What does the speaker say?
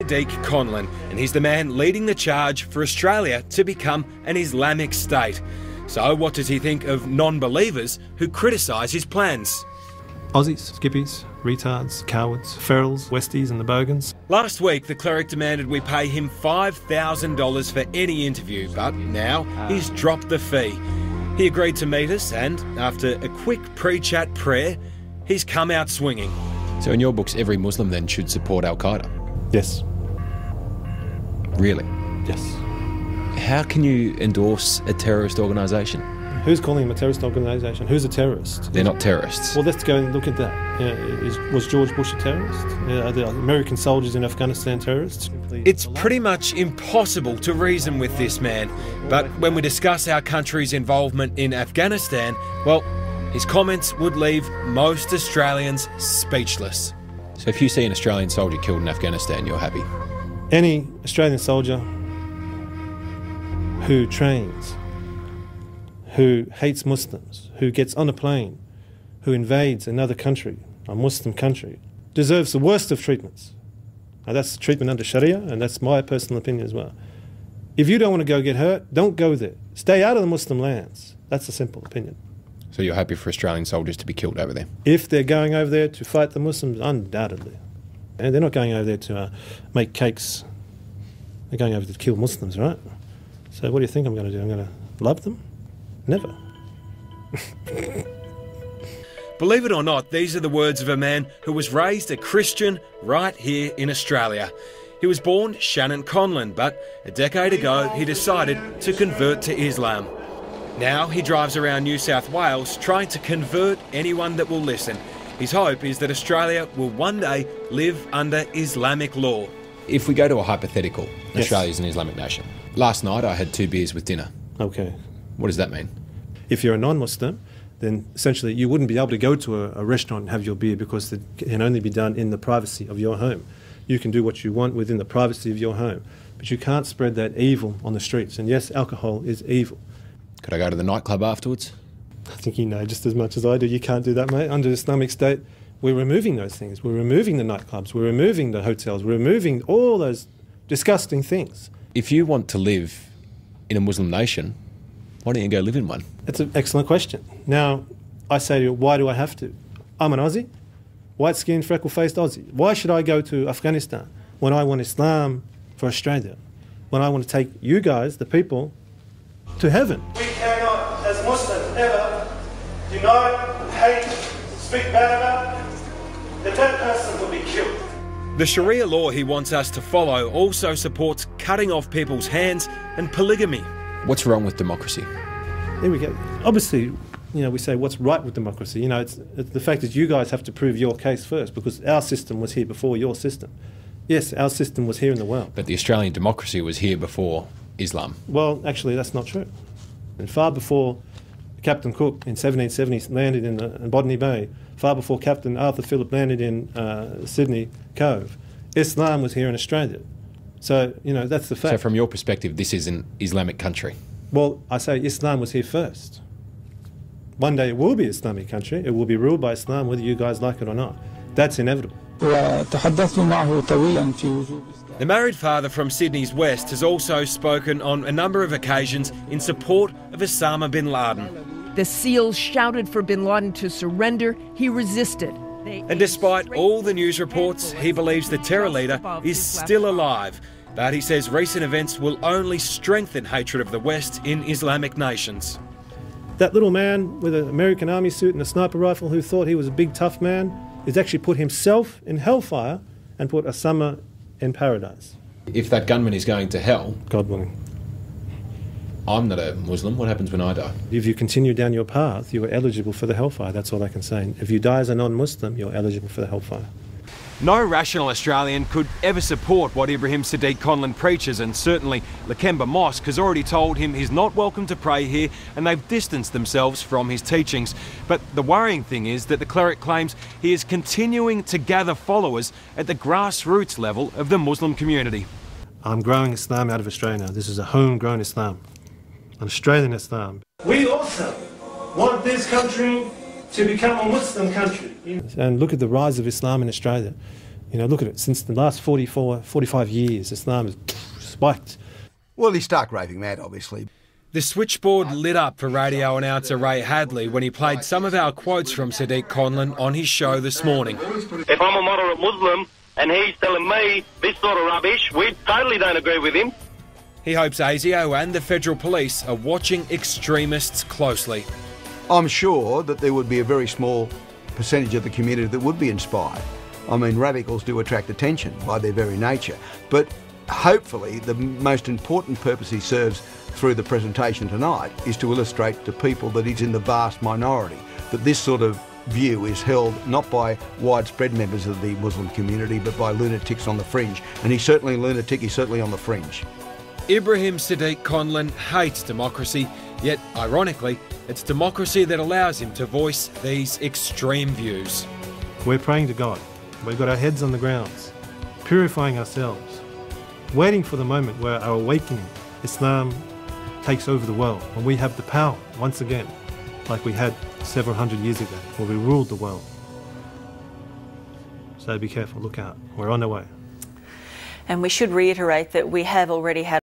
Saddiq Conlon, and he's the man leading the charge for Australia to become an Islamic state. So what does he think of non-believers who criticise his plans? Aussies, skippies, retards, cowards, ferals, westies and the bogans. Last week, the cleric demanded we pay him $5,000 for any interview, but now he's dropped the fee. He agreed to meet us, and after a quick pre-chat prayer, he's come out swinging. So in your books, every Muslim then should support Al-Qaeda? Yes. Really? Yes. How can you endorse a terrorist organisation? Who's calling them a terrorist organisation? Who's a terrorist? They're not terrorists. Well, let's go and look at that. Was George Bush a terrorist? Are the American soldiers in Afghanistan terrorists? It's pretty much impossible to reason with this man. But when we discuss our country's involvement in Afghanistan, well, his comments would leave most Australians speechless. So if you see an Australian soldier killed in Afghanistan, you're happy? Any Australian soldier who trains, who hates Muslims, who gets on a plane, who invades another country, a Muslim country, deserves the worst of treatments. Now that's the treatment under Sharia, and that's my personal opinion as well. If you don't want to go get hurt, don't go there. Stay out of the Muslim lands. That's a simple opinion. So you're happy for Australian soldiers to be killed over there? If they're going over there to fight the Muslims, undoubtedly. And they're not going over there to make cakes. They're going over there to kill Muslims, right? So what do you think I'm going to do? I'm going to love them? Never. Believe it or not, these are the words of a man who was raised a Christian right here in Australia. He was born Shannon Conlon, but a decade ago he decided to convert to Islam. Now he drives around New South Wales trying to convert anyone that will listen. His hope is that Australia will one day live under Islamic law. If we go to a hypothetical, Yes. Australia's an Islamic nation. Last night I had 2 beers with dinner. Okay. What does that mean? If you're a non-Muslim, then essentially you wouldn't be able to go to a restaurant and have your beer because it can only be done in the privacy of your home. You can do what you want within the privacy of your home, but you can't spread that evil on the streets. And yes, alcohol is evil. Could I go to the nightclub afterwards? I think you know just as much as I do. You can't do that, mate. Under Islamic State, we're removing those things. We're removing the nightclubs. We're removing the hotels. We're removing all those disgusting things. If you want to live in a Muslim nation, why don't you go live in one? That's an excellent question. Now, I say to you, why do I have to? I'm an Aussie, white-skinned, freckle-faced Aussie. Why should I go to Afghanistan when I want Islam for Australia? When I want to take you guys, the people, to heaven? We cannot, as Muslims, ever deny, hate, speak bad about. That person will be killed. The Sharia law he wants us to follow also supports cutting off people's hands and polygamy. What's wrong with democracy? There we go. Obviously, we say what's right with democracy. It's the fact that you guys have to prove your case first because our system was here before your system. Yes, our system was here in the world. But the Australian democracy was here before Islam. Well, actually, that's not true. And far before Captain Cook in 1770 landed in Botany Bay, far before Captain Arthur Phillip landed in Sydney Cove, Islam was here in Australia. So, that's the fact. So from your perspective, this is an Islamic country? Well, I say Islam was here first. One day it will be an Islamic country. It will be ruled by Islam, whether you guys like it or not. That's inevitable. The married father from Sydney's West has also spoken on a number of occasions in support of Osama bin Laden. The SEALs shouted for bin Laden to surrender. He resisted. And despite all the news reports, he believes the terror leader is still alive. But he says recent events will only strengthen hatred of the West in Islamic nations. That little man with an American army suit and a sniper rifle who thought he was a big tough man has actually put himself in hellfire and put Osama in paradise. If that gunman is going to hell, God willing. I'm not a Muslim. What happens when I die? If you continue down your path, you are eligible for the hellfire. That's all I can say. If you die as a non-Muslim, you're eligible for the hellfire. No rational Australian could ever support what Ibrahim Saddiq Conlon preaches, and certainly Lakemba Mosque has already told him he's not welcome to pray here, and they've distanced themselves from his teachings. But the worrying thing is that the cleric claims he is continuing to gather followers at the grassroots level of the Muslim community. I'm growing Islam out of Australia now. This is a homegrown Islam, an Australian Islam. We also want this country to become a Muslim country. And look at the rise of Islam in Australia. You know, look at it. Since the last 45 years, Islam has spiked. Well, he's stark raving mad, obviously. The switchboard lit up for radio announcer Ray Hadley when he played some of our quotes from Saddiq Conlon on his show this morning. If I'm a moderate Muslim and he's telling me this sort of rubbish, we totally don't agree with him. He hopes ASIO and the federal police are watching extremists closely. I'm sure that there would be a very small percentage of the community that would be inspired. I mean, radicals do attract attention by their very nature, but hopefully the most important purpose he serves through the presentation tonight is to illustrate to people that he's in the vast minority, that this sort of view is held not by widespread members of the Muslim community but by lunatics on the fringe, and he's certainly a lunatic, he's certainly on the fringe. Ibrahim Saddiq Conlon hates democracy, yet ironically it's democracy that allows him to voice these extreme views. We're praying to God. We've got our heads on the grounds, purifying ourselves, waiting for the moment where our awakening, Islam, takes over the world, when we have the power once again, like we had several hundred years ago, where we ruled the world. So be careful, look out, we're on the way. And we should reiterate that we have already had